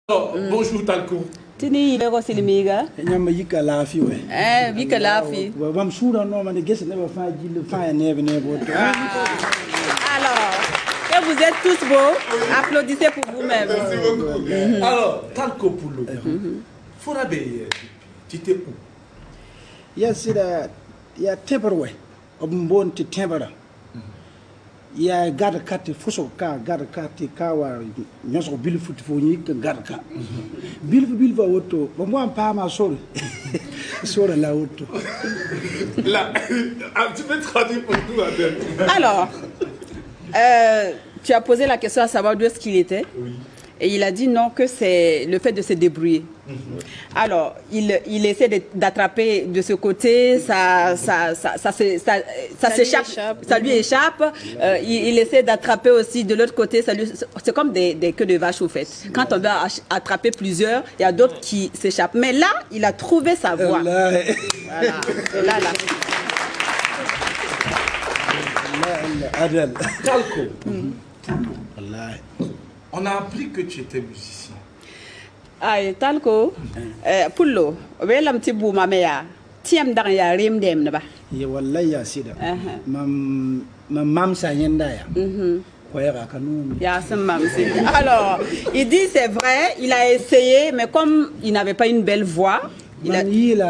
Bonjour Talco. Tini ile ko silimiga. Nyama yika lafi we. Yika lafi. Bam sura no man gesse ne ba fa jil fa ne bo. Alors, que vous êtes tous beaux, applaudissez pour vous-même. Merci beaucoup. Alors, Talco Poulo. Forabe, tu t'es où? Yes, ya temperwe. Ombon ti tempera. Ya gada kati fuso ka gada kati kawa nyoso bil futi fo ni ka gada ka bil va woto bo mo pa ma sori sori la woto Là, tu peux traduire pour nous Adèle. Alors, tu as posé la question à savoir d'où est-ce qu'il était. Oui. Et il a dit non, que c'est le fait de se débrouiller. Alors, il essaie d'attraper de ce côté, ça s'échappe, ça lui échappe. Il essaie d'attraper aussi de l'autre côté. C'est comme des queues de vache au fait. Quand on veut attraper plusieurs, il y a d'autres qui s'échappent. Mais là, il a trouvé sa voie. Voilà. C'est là. Adel. Talco. On a appris que tu étais musicien. Ay Talco, Pullo, welam ti buma meya. Tiam dang ya rim dem ba. Ye wallahi ya sida. Mam sa yenda ya. Alors, il dit c'est vrai, il a essayé, mais comme il n'avait pas une belle voix, il a qu'il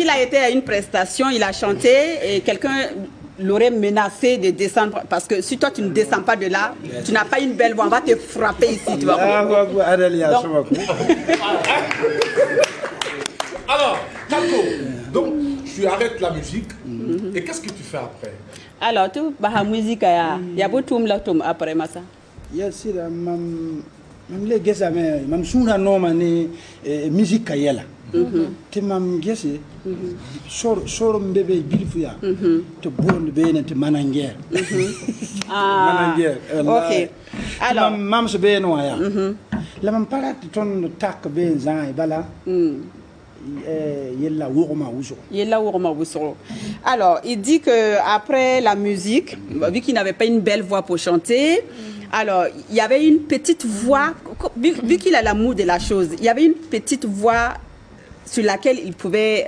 a été à une prestation, il a chanté et quelqu'un l'aurait menacé de descendre parce que si toi tu ne descends pas de là, tu n'as pas une belle voix, on va te frapper ici, tu vois. Alors, Talco, donc tu arrêtes la musique et qu'est-ce que tu fais après? Alors, tu vas musique il y a beaucoup de après ça. Yes, mam le gesa me mam suna no mani musique kayela. Te mam gese sor mbebe bilfuya te bonde be te mananger. Mananger. OK. Alors mam se be no ya. La mam parat ton tak be zan bala. Alors, il dit que après la musique, vu qu'il n'avait pas une belle voix pour chanter, alors il y avait une petite voix, vu qu'il a l'amour de la chose, il y avait une petite voix sur laquelle il pouvait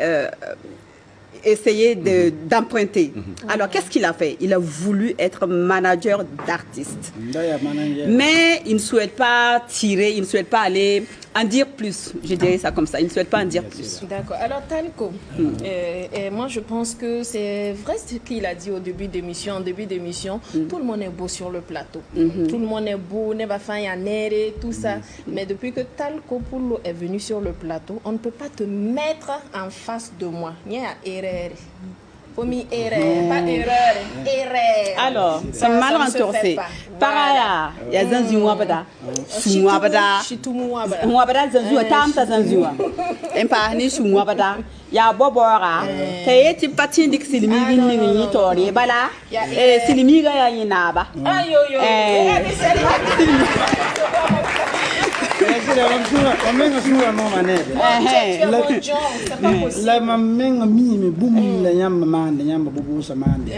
essayer d'emprunter. Alors, qu'est-ce qu'il a fait? Il a voulu être manager d'artistes. Mais il ne souhaite pas tirer, il ne souhaite pas aller en dire plus. Je dirais ça comme ça. Il ne souhaite pas en dire plus. D'accord. Alors, Talco, moi, je pense que c'est vrai ce qu'il a dit au début d'émission. En début d'émission, tout le monde est beau sur le plateau. Tout le monde est beau, tout ça. Mais depuis que Talco Poulo est venu sur le plateau, on ne peut pas te mettre en face de moi. Il y a erreur. Pas erreur. Alors, c'est mal rentorsé. Paraya, il y a Zanzouan Bada. Soumouan Bada. Soumouan Bada, Zanzouan, Tamta Zanzouan. Et par ni Soumouan Bada. Il y a Bobora. T'es tu patines d'Ix Silimi, ni Tori, Bala. Et Silimi Gayanaba. Aïe, la mamenga mimi bumi la nyamba mande nyamba bubu samande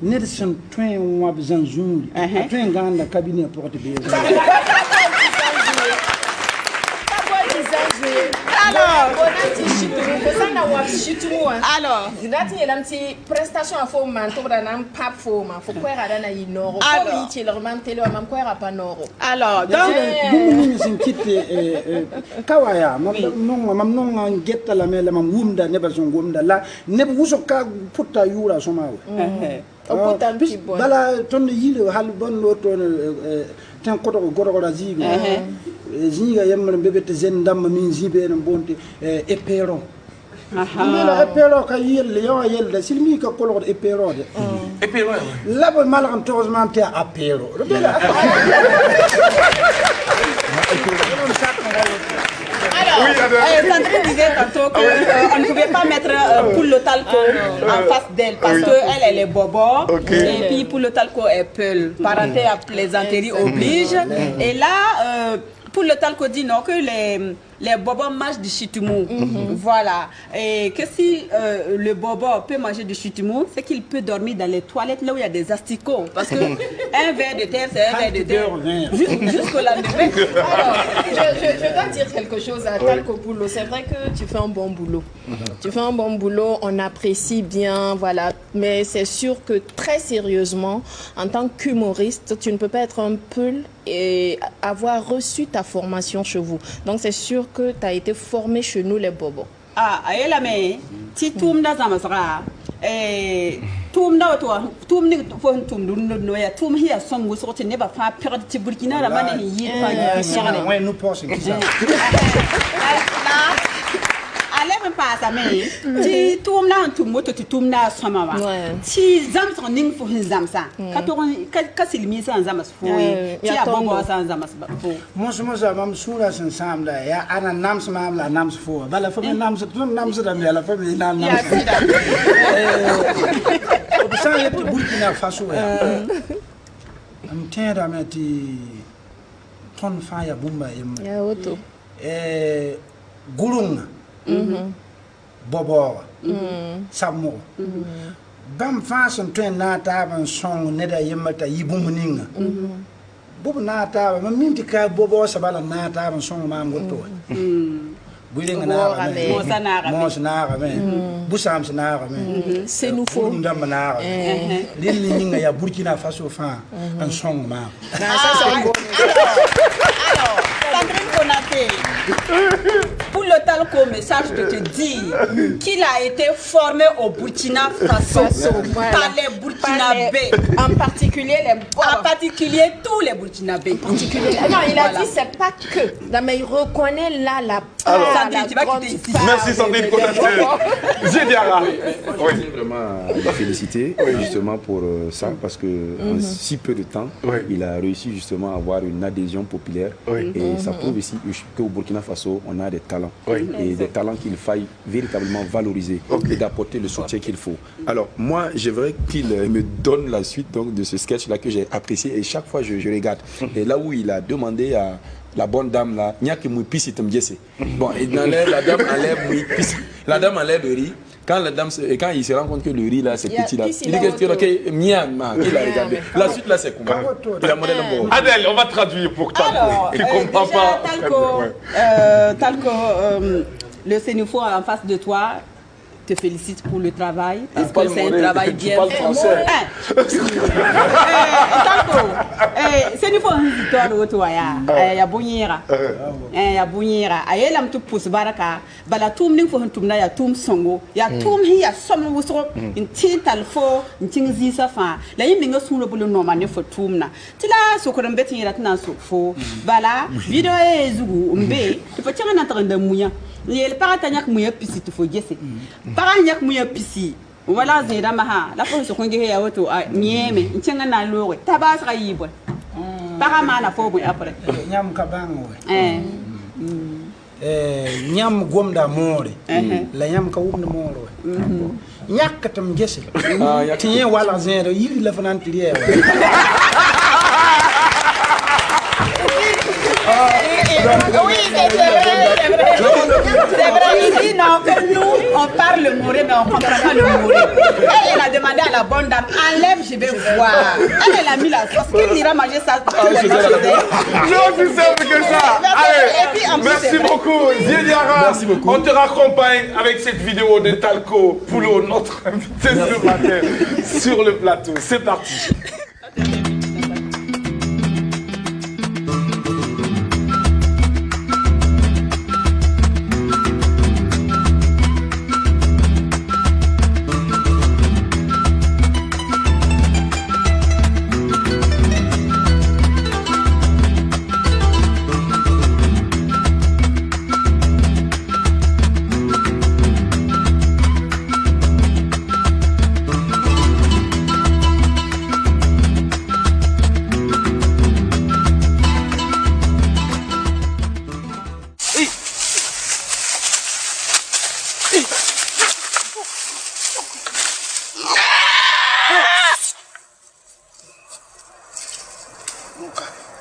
Nelson train wa bizanzuri train ganda cabinet porte beza alors prestation à faux manteau dans pas faux man faut quoi radana inoro comme il leur télé mam quoi pas noro alors donc bumi sin kitte kawaya mam non getta la mele mam wumda ne bason wumda la ne wuso ka putta yura somawe bala ton yile hal bon lo ton tan koto goro razigo ziga yamma bebete zen dam min zibe en bonte epero la epero ka yelle yo yelle silmi ka kolo epero de epero la ba malam tozman te apero Sandrine disait tantôt qu'on ne pouvait pas mettre Poulo Talco en face d'elle parce qu'elle, elle est bobo. Et puis Poulo Talco est peul. Parenté à plaisanterie oblige. Et là, Poulo Talco dit non, que les bobos mangent du chitumou. Voilà. Et que si le bobo peut manger du chitumou, c'est qu'il peut dormir dans les toilettes là où il y a des asticots. Parce que un verre de terre, c'est un verre de terre. Jusqu'au lendemain. Alors, je dois dire quelque chose à Talco Poulo. C'est vrai que tu fais un bon boulot. Tu fais un bon boulot, on apprécie bien, voilà. Mais c'est sûr que très sérieusement, en tant qu'humoriste, tu ne peux pas être un peul et avoir reçu ta formation chez vous. Donc c'est sûr que tu as été formé chez nous les bobos. Ah, aye la mais ti tumda zama sara tumda to tumni fo tumdu no ya tum hiya som wo sorti ne ba fa perde ti Burkina la mane yi fa ouais nous pensons que ça allez me passe mais ti tumna moto ti tumna soma wa ti zam so ning fo zam sa ka silmi sa zam fo ti abongo sa zam fo mo za mam sura san sam da ya ana nam sama la nam fo bala fa nam sa da mi la fa mi nam ça y est Burkina Faso ya am tera meti ton fa ya bumba ya auto gulunga bobo samo bam façon tren na ta ban song ne da yemata yibum ninga bobo na ta ma minti ka bobo sabala na ta ban song ma ngoto builinga na mo sana me busam sana me c'est nous faut ndam na lili ninga ya Burkina Faso fa an song ma alors Sandrine Konaté, pour le Talco message de te dire qu'il a été formé au Burkina Faso par les Burkinabés. En particulier les bobos. En particulier tous les Burkinabés. Non, il a dit c'est pas que. Non, mais il reconnaît là la Sandrine, tu vas quitter ici. Merci Sandrine Konaté. Zediara. Je voudrais vraiment la féliciter justement pour ça parce que en si peu de temps, il a réussi justement à avoir une adhésion populaire et ça prouve ici qu'au Burkina Faso, on a des talents et des talents qu'il faille véritablement valoriser et d'apporter le soutien qu'il faut. Alors moi, j'aimerais qu'il me donne la suite donc, de ce sketch-là que j'ai apprécié et chaque fois je regarde. Et là où il a demandé à la bonne dame là, bon, et dans l'air, la dame enlève le riz. Quand il se rend compte que le riz là c'est petit là, il dit que Myanmar, il a regardé. La suite là c'est comment? Adèle, on va traduire pour Talco. Il comprend pas. Talco, le Sénéfo en face de toi te félicite pour le travail parce que c'est un travail bien fait. Talco, Sénéfo un toi ya bonyera. Ya bonyera. Ayela mtu pousse baraka, bala tum ning fo tumna ya tum songo, ya tum hi ya somo wusro, in tintal fo, in tingzi sa fa. La yim ninga suno bulu no mane fo tumna. Tila sokoro mbeti yira tna so fo. Bala video zugu mbe, tu fa tanga na tanda muya. Il para tanyak muya pisi tu fo gese. Para nyak muya pisi. Wala zeda maha, la fo so konge ya woto nyeme, nchenga na lore. Tabasra yibwe. Para mana fo bu après. Nyam kabango. Nyam gomda more. La nyam ka wumna more. Nyakatam gese. Tiye wala zero yiri la fanan tiliye. Oui, c'est vrai. C'est vrai, il dit non, que nous, on parle le moré, mais on ne comprend pas le moré. Elle a demandé à la bonne dame, enlève, je vais voir. Elle a mis la sauce. Qu'il ira manger ça. Je suis simple que ça. Allez, merci beaucoup, Zediara. On te raccompagne avec cette vidéo de Talco Poulo, notre invité ce matin sur le plateau. C'est parti.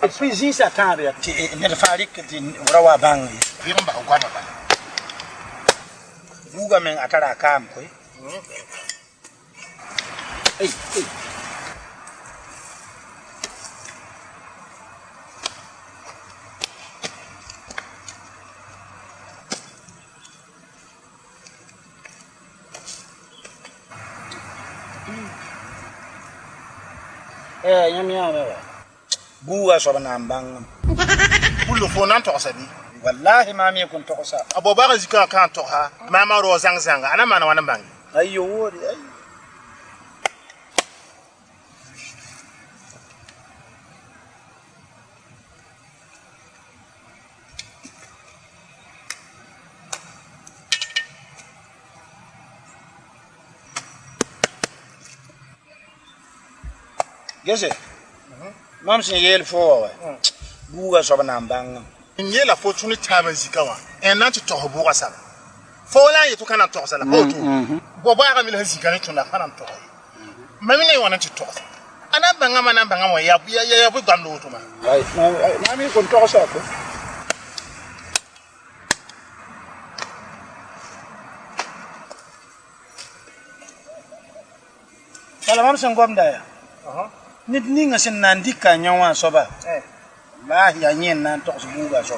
puis zin sa kan ya ti ne farik ti rawa bang Bi ba gwa ba. buga men atara kam ko ei nyamia ba buga so na bang Pulo fo nan to sabi. wallahi ma mi kun to sa Abo ba ga zika kan to ha. Mama ro zang zanga ana mana wana bangi. ayyo wodi ay gese mam sin yel fo wa buga so na bang Nye la fo tuni tama zika wa. En nan to ho ga sala. Fo la yeto kana to sala fo tu. Bo ba ga mi la zika ni tuna kana to. Mami ne wana to. Ana banga mana banga mo ya bu gando to ma. ay ma mi kun to sa ko kala mam sin gom da ya nit ni nga sin nan dikka nyawa so ba la ya nyen nan to buga so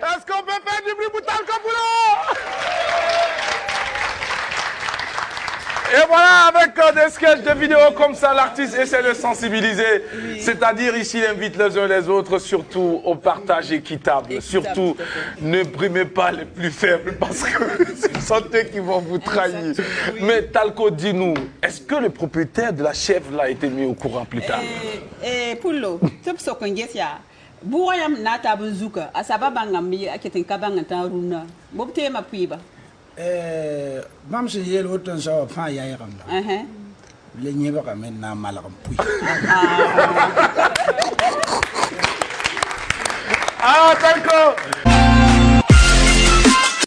Est-ce qu'on peut faire du bruit pour Talco Poulo? Et voilà, avec des sketchs de vidéos comme ça, l'artiste essaie de sensibiliser. C'est-à-dire, ici, il invite les uns les autres, surtout au partage équitable. Surtout, ne brimez pas les plus faibles parce que ce sont eux qui vont vous trahir. Mais Talco, dis-nous, est-ce que le propriétaire de la chèvre là a été mis au courant plus tard? Poulo, tu peux se Bouyam nata bunzuka asaba bangambi aketin kabanga taruna bobte ma puiba mam sin yel woton sa fa ya yaram le nyeba ka men na malakam puy Ah, Talco,